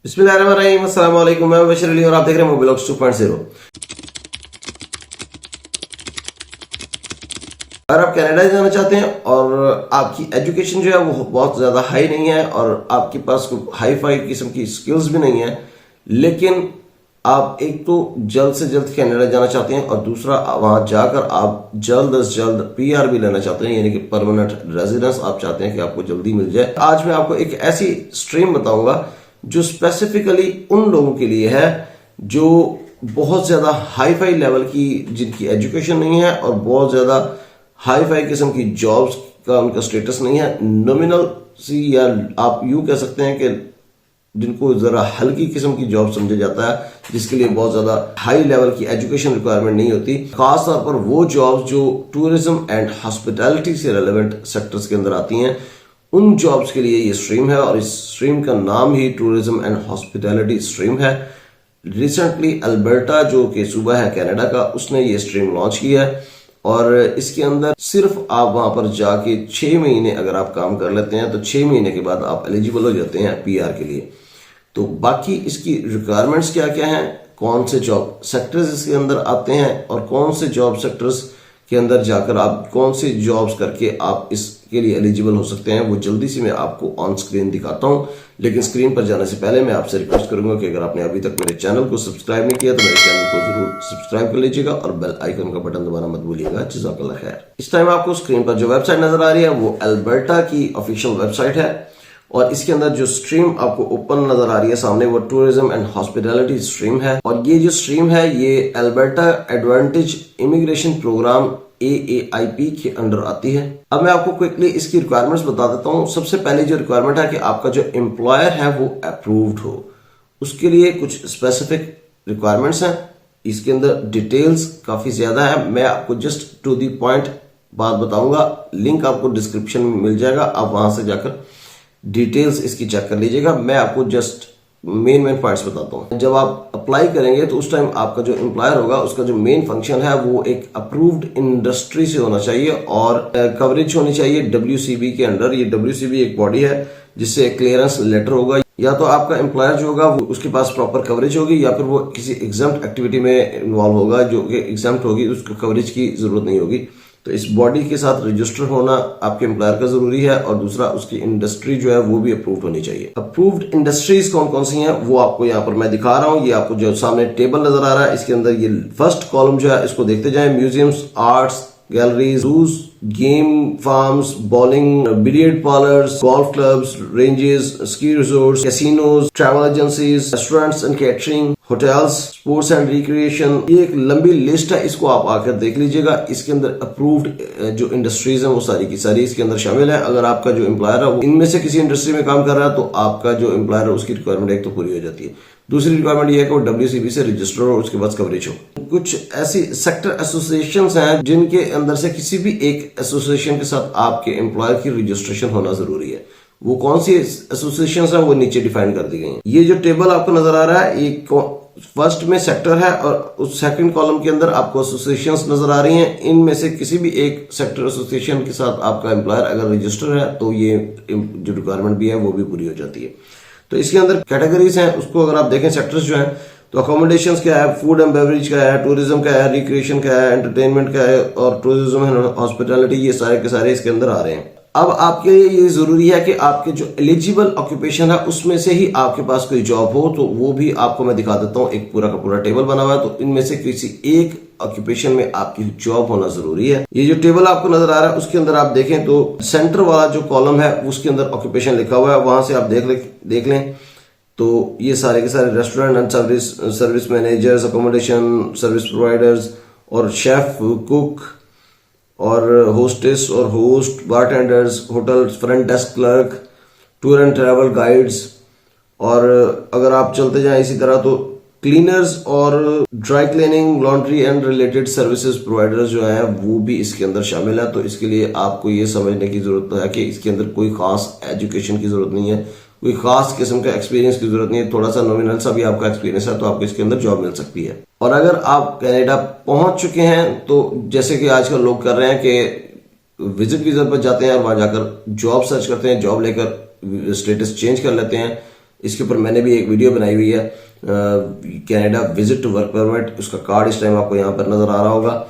बिस्मिल्लाहिर्रहमानिर्रहीम, अस्सलाम वालेकुम। मैं बशर अली और आप देख रहे हैं मोबिलॉक्स 2.0। अगर आप कनाडा जाना चाहते हैं और आपकी एजुकेशन जो है वो बहुत ज़्यादा हाई नहीं है और आपके पास हाई फाई किस्म की स्किल्स भी नहीं है, लेकिन आप एक तो जल्द से जल्द कनाडा जाना चाहते हैं और दूसरा वहां जाकर आप जल्द से जल्द पीआर भी लेना चाहते हैं, यानी कि परमानेंट रेजिडेंस आप चाहते हैं कि आपको जल्दी मिल जाए। आज मैं आपको एक ऐसी स्ट्रीम बताऊंगा जो स्पेसिफिकली उन लोगों के लिए है जो बहुत ज्यादा हाई फाई लेवल की, जिनकी एजुकेशन नहीं है और बहुत ज्यादा हाई फाई किस्म की जॉब्स का उनका स्टेटस नहीं है, नॉमिनल सी, या आप यूं कह सकते हैं कि जिनको जरा हल्की किस्म की जॉब समझा जाता है, जिसके लिए बहुत ज्यादा हाई लेवल की एजुकेशन रिक्वायरमेंट नहीं होती। खास तौर पर वो जॉब्स जो टूरिज्म एंड हॉस्पिटैलिटी से रेलेवेंट सेक्टर्स के अंदर आती हैं, उन जॉब्स के लिए ये स्ट्रीम है और इस स्ट्रीम का नाम ही टूरिज्म एंड हॉस्पिटैलिटी स्ट्रीम है। रिसेंटली अल्बर्टा जो कि सूबा है कनाडा का, उसने ये स्ट्रीम लॉन्च किया है और इसके अंदर सिर्फ आप वहां पर जाके 6 महीने अगर आप काम कर लेते हैं तो 6 महीने के बाद आप एलिजिबल हो जाते हैं पीआर के लिए। तो बाकी इसकी रिक्वायरमेंट्स क्या क्या हैं, कौन से जॉब सेक्टर्स इसके अंदर आते हैं और कौन से जॉब सेक्टर्स के अंदर जाकर आप कौन सी जॉब्स करके आप इसके लिए एलिजिबल हो सकते हैं, वो जल्दी से मैं आपको ऑन स्क्रीन दिखाता हूं। लेकिन स्क्रीन पर जाने से पहले मैं आपसे रिक्वेस्ट करूंगा कि अगर आपने अभी तक मेरे चैनल को सब्सक्राइब नहीं किया तो मेरे चैनल को जरूर सब्सक्राइब कर लीजिएगा और बेल आइकन का बटन दबाना मत भूलिएगा। जज़ाकल्लाह खैर। इस टाइम आपको स्क्रीन पर जो वेबसाइट नजर आ रही है वो अल्बर्टा की ऑफिशियल वेबसाइट है और इसके अंदर जो स्ट्रीम आपको ओपन नजर आ रही है सामने, वो टूरिज्म एंड हॉस्पिटैलिटी स्ट्रीम है। और ये जो स्ट्रीम है ये Alberta Advantage Immigration Program AAIP के अंडर आती है। अब मैं आपको क्विकली इसकी रिक्वायरमेंट्स बता देता हूँ। सबसे पहले जो रिक्वायरमेंट है कि आपका जो एम्प्लॉयर है वो अप्रूव्ड हो, उसके लिए कुछ स्पेसिफिक रिक्वायरमेंट्स हैं। इसके अंदर डिटेल्स काफी ज्यादा है, मैं आपको जस्ट टू दी पॉइंट बात बताऊंगा। लिंक आपको डिस्क्रिप्शन में मिल जाएगा, आप वहां से जाकर डिटेल्स इसकी चेक कर लीजिएगा। मैं आपको जस्ट मेन पॉइंट्स बताता हूँ। जब आप अप्लाई करेंगे तो उस टाइम आपका जो एम्प्लॉयर होगा उसका जो मेन फंक्शन है वो एक अप्रूव्ड इंडस्ट्री से होना चाहिए और कवरेज होनी चाहिए WCB के अंडर। ये WCB एक बॉडी है जिससे क्लियरेंस लेटर होगा। या तो आपका एम्प्लॉयर जो होगा वो उसके पास प्रॉपर कवरेज होगी या फिर वो किसी एग्जाम्प्ट एक्टिविटी में इन्वॉल्व होगा जो कि एग्जाम्प्ट होगी, उसको कवरेज की जरूरत नहीं होगी। तो इस बॉडी के साथ रजिस्टर होना आपके एम्प्लॉयर का जरूरी है और दूसरा उसकी इंडस्ट्री जो है वो भी अप्रूव्ड होनी चाहिए। अप्रूव्ड इंडस्ट्रीज कौन कौन सी हैं वो आपको यहाँ पर मैं दिखा रहा हूँ। ये आपको जो सामने टेबल नजर आ रहा है इसके अंदर ये फर्स्ट कॉलम जो है इसको देखते जाएं। Museums, arts galleries, juice, game farms, bowling, billiard parlours, golf clubs, ranges, ski resorts, casinos, travel agencies, restaurants and catering, hotels, sports and recreation. ये एक लंबी लिस्ट है, इसको आप आकर देख लीजिएगा। इसके अंदर अप्रूव्ड जो इंडस्ट्रीज हैं वो सारी की सारी इसके अंदर शामिल है। अगर आपका जो एम्प्लॉयर है वो इनमें से किसी इंडस्ट्री में काम कर रहा है तो आपका जो एम्प्लॉयर है उसकी रिक्वायरमेंट एक तो पूरी हो जाती है। दूसरी रिक्वायरमेंट ये है कि वो WCB से रजिस्टर हो और उसके बाद कवरेज हो। कुछ ऐसी सेक्टर एसोसिएशंस हैं जिनके अंदर से किसी भी एक एसोसिएशन के साथ आपके एम्प्लॉयर की रजिस्ट्रेशन होना जरूरी है। वो कौन सी एसोसिएशंस हैं वो नीचे डिफाइन कर दी गई हैं। ये जो टेबल आपको नजर आ रहा है ये फर्स्ट में सेक्टर है और उस सेकंड कॉलम के अंदर आपको एसोसिएशंस नजर आ रही हैं। इनमें से किसी भी एक सेक्टर एसोसिएशन के साथ आपका एम्प्लॉयर अगर रजिस्टर है तो ये जो रिक्वायरमेंट भी है वो भी पूरी हो जाती है। तो इसके अंदर कैटेगरीज हैं, उसको अगर आप देखें सेक्टर्स जो हैं तो अकोमोडेशन क्या है, फूड एंड बेवरेज क्या है, टूरिज्म क्या है, रिक्रिएशन क्या है, एंटरटेनमेंट क्या है और टूरिज्म एंड हॉस्पिटैलिटी, ये सारे के सारे इसके अंदर आ रहे हैं। अब आपके लिए ये जरूरी है कि आपके जो एलिजिबल ऑक्यूपेशन है उसमें से ही आपके पास कोई जॉब हो, तो वो भी आपको मैं दिखा देता हूँ। एक पूरा का पूरा टेबल बना हुआ है तो इनमें से किसी एक ऑक्यूपेशन में आपकी जॉब होना जरूरी है। ये जो टेबल आपको नजर आ रहा है उसके अंदर आप देखें तो सेंटर वाला जो कॉलम है उसके अंदर ऑक्यूपेशन लिखा हुआ है, वहां से आप देख लें तो ये सारे के सारे restaurant and service managers, accommodation service providers और शेफ, कुक और होस्टेस और host, bartenders, hotel front desk clerk, tour and travel guides, और अगर आप चलते जाएं इसी तरह तो क्लीनर्स और dry cleaning, laundry and related services providers जो हैं वो भी इसके अंदर शामिल है। तो इसके लिए आपको ये समझने की जरूरत है कि इसके अंदर कोई खास एजुकेशन की जरूरत नहीं है, कोई खास किस्म का एक्सपीरियंस की जरूरत नहीं है। थोड़ा सा नॉमिनल सा भी आपका एक्सपीरियंस है तो आपको इसके अंदर जॉब मिल सकती है। और अगर आप कनाडा पहुंच चुके हैं तो जैसे कि आजकल लोग कर रहे हैं कि विजिट वीजा पर जाते हैं और वहां जाकर जॉब सर्च करते हैं, जॉब लेकर स्टेटस चेंज कर लेते हैं, इसके ऊपर मैंने भी एक वीडियो बनाई हुई है, Canada visit to work permit, उसका कार्ड इस टाइम आपको यहाँ पर नजर आ रहा होगा।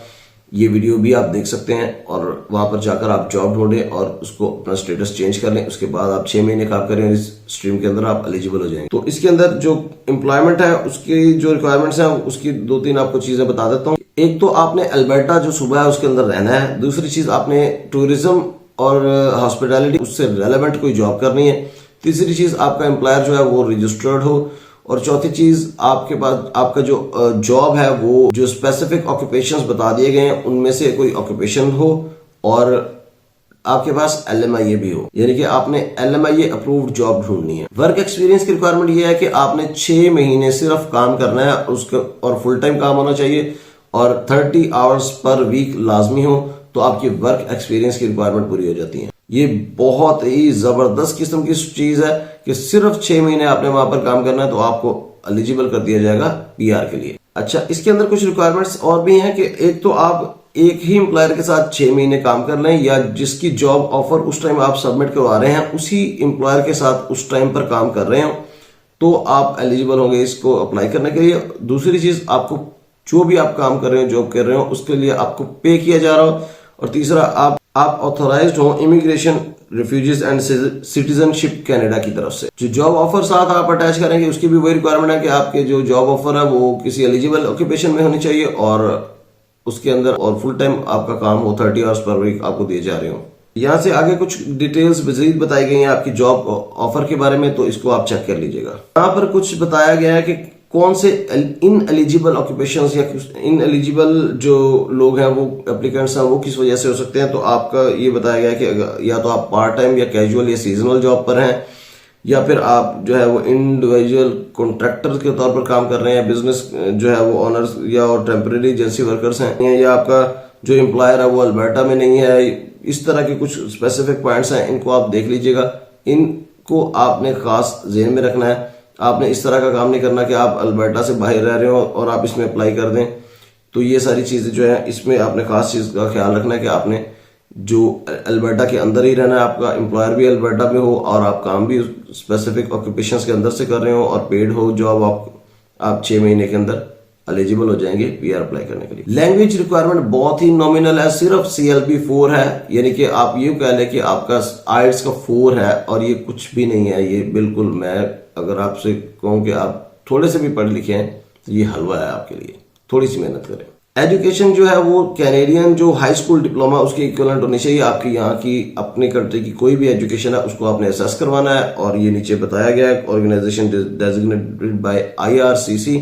ये वीडियो भी आप देख सकते हैं और वहां पर जाकर आप जॉब ढूंढें और उसको अपना स्टेटस चेंज कर लें। उसके बाद आप 6 महीने काम करें, इस स्ट्रीम के अंदर आप एलिजिबल हो जाएंगे। तो इसके अंदर जो एम्प्लॉयमेंट है उसकी जो रिक्वायरमेंट्स हैं उसकी 2-3 आपको चीजें बता देता हूँ। एक तो आपने अल्बर्टा जो सूबा है उसके अंदर रहना है। दूसरी चीज आपने टूरिज्म और हॉस्पिटैलिटी उससे रेलेवेंट कोई जॉब करनी है। तीसरी चीज आपका एम्प्लॉयर जो है वो रजिस्टर्ड हो। और चौथी चीज आपके पास आपका जो जॉब है वो जो स्पेसिफिक ऑक्यूपेशंस बता दिए गए हैं उनमें से कोई ऑक्यूपेशन हो और आपके पास LMIA भी हो, यानी कि आपने LMIA अप्रूव्ड जॉब ढूंढनी है। वर्क एक्सपीरियंस की रिक्वायरमेंट ये है कि आपने 6 महीने सिर्फ काम करना है उसका और फुल टाइम काम होना चाहिए और 30 आवर्स पर वीक लाजमी हो, तो आपकी वर्क एक्सपीरियंस की रिक्वायरमेंट पूरी हो जाती है। ये बहुत ही जबरदस्त किस्म की चीज है कि सिर्फ 6 महीने आपने वहां पर काम करना है तो आपको एलिजिबल कर दिया जाएगा PR के लिए। अच्छा, इसके अंदर कुछ रिक्वायरमेंट्स और भी हैं कि एक तो आप एक ही एम्प्लॉयर के साथ 6 महीने काम कर लें या जिसकी जॉब ऑफर उस टाइम आप सबमिट करवा रहे हैं उसी एम्प्लॉयर के साथ उस टाइम पर काम कर रहे हो तो आप एलिजिबल होंगे इसको अप्लाई करने के लिए। दूसरी चीज, आपको जो भी आप काम कर रहे हो जॉब कर रहे हो उसके लिए आपको पे किया जा रहा हो। और तीसरा, आप ऑथोराइज्ड हो immigration, refugees and citizenship Canada की तरफ से। जो जॉब ऑफर साथ आप अटैच करेंगे उसकी भी वही रिक्वायरमेंट है कि आपके जो जॉब ऑफर है वो किसी एलिजिबल ऑक्यूपेशन में होनी चाहिए और उसके अंदर और फुल टाइम आपका काम हो, 30 आवर्स पर वीक आपको दिए जा रहे हो। यहाँ से आगे कुछ डिटेल्स मजीद बताई गई हैं आपकी जॉब ऑफर के बारे में, तो इसको आप चेक कर लीजिएगा। यहाँ पर कुछ बताया गया है कि कौन से इन एलिजिबल ऑक्यूपेशंस या इन एलिजिबल जो लोग हैं वो एप्लीकेंट्स हैं वो किस वजह से हो सकते हैं। तो आपका ये बताया गया कि या तो आप पार्ट टाइम या कैजुअल या सीजनल जॉब पर हैं, या फिर आप जो है वो इंडिविजुअल कॉन्ट्रैक्टर के तौर पर काम कर रहे हैं, बिजनेस जो है वो ऑनर्स या और टेम्परेरी एजेंसी वर्कर्स हैं, या आपका जो एम्प्लॉयर है वो अल्बर्टा में नहीं है। इस तरह के कुछ स्पेसिफिक पॉइंट्स हैं, इनको आप देख लीजिएगा। इनको आपने खास ज़हन में रखना है। आपने इस तरह का काम नहीं करना कि आप अल्बर्टा से बाहर रह रहे हो और आप इसमें अप्लाई कर दें। तो ये सारी चीज़ें जो है इसमें आपने खास चीज़ का ख्याल रखना है कि आपने जो अल्बर्टा के अंदर ही रहना है, आपका एम्प्लॉयर भी अल्बर्टा में हो और आप काम भी स्पेसिफिक ऑक्यूपेशंस के अंदर से कर रहे हो और पेड हो जॉब, आप 6 महीने के अंदर एलिजिबल हो जाएंगे PR अप्लाई करने के लिए। लैंग्वेज रिक्वायरमेंट बहुत ही नॉमिनल है, सिर्फ CLB 4 है, यानी कि आप ये कह लें कि आपका IELTS का 4 है और ये कुछ भी नहीं है। ये बिल्कुल, मैं अगर आपसे कहूँ कि आप थोड़े से भी पढ़े लिखे हैं तो ये हलवा है आपके लिए, थोड़ी सी मेहनत करें। एजुकेशन जो है वो कैनेडियन जो हाई स्कूल डिप्लोमा उसके इक्विवेलेंट होनी चाहिए। आपकी यहाँ की अपनी कंट्री की कोई भी एजुकेशन है उसको आपने असेस करवाना है और ये नीचे बताया गया है ऑर्गेनाइजेशन डेजिग्नेटेड बाय IRCC।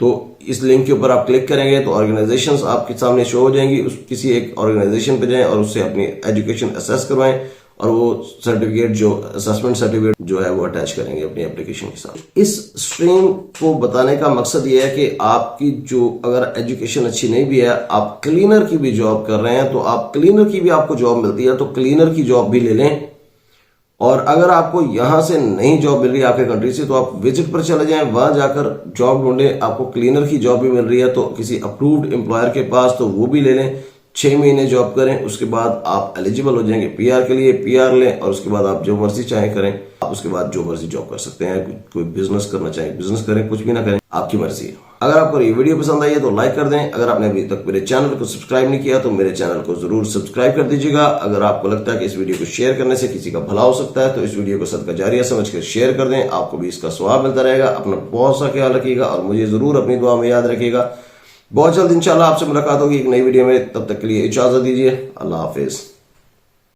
तो इस लिंक के ऊपर आप क्लिक करेंगे तो ऑर्गेनाइजेशंस आपके सामने शो हो जाएंगी। किसी एक ऑर्गेनाइजेशन पे जाएं और उससे अपनी एजुकेशन असेस करवाएं और वो सर्टिफिकेट जो असेसमेंट सर्टिफिकेट जो है वो अटैच करेंगे अपनी एप्लीकेशन के साथ। इस स्ट्रीम को बताने का मकसद ये है कि आपकी जो अगर एजुकेशन अच्छी नहीं भी है, आप क्लीनर की भी जॉब कर रहे हैं तो आप क्लीनर की भी आपको जॉब मिलती है तो क्लीनर की जॉब भी ले लें। और अगर आपको यहां से नहीं जॉब मिल रही है आपके कंट्री से तो आप विजिट पर चले जाएं, वहां जाकर जॉब ढूंढें। आपको क्लीनर की जॉब भी मिल रही है तो किसी अप्रूव्ड एम्प्लॉयर के पास तो वो भी ले लें, 6 महीने जॉब करें, उसके बाद आप एलिजिबल हो जाएंगे PR के लिए। PR लें और उसके बाद आप जो मर्जी चाहें करें, आप उसके बाद जो मर्जी जॉब कर सकते हैं। कोई बिजनेस करना चाहें बिजनेस करें, कुछ भी ना करें, आपकी मर्जी है। अगर आपको ये वीडियो पसंद आई है तो लाइक कर दें। अगर आपने अभी तक मेरे चैनल को सब्सक्राइब नहीं किया तो मेरे चैनल को जरूर सब्सक्राइब कर दीजिएगा। अगर आपको लगता है कि इस वीडियो को शेयर करने से किसी का भला हो सकता है तो इस वीडियो को सदका जारिया समझकर शेयर कर दें, आपको भी इसका सवाब मिलता रहेगा। अपना बहुत सा ख्याल रखिएगा और मुझे जरूर अपनी दुआ में याद रखिएगा। बहुत जल्द इंशाल्लाह आपसे मुलाकात होगी एक नई वीडियो में, तब तक के लिए इजाजत दीजिए। अल्लाह हाफिज।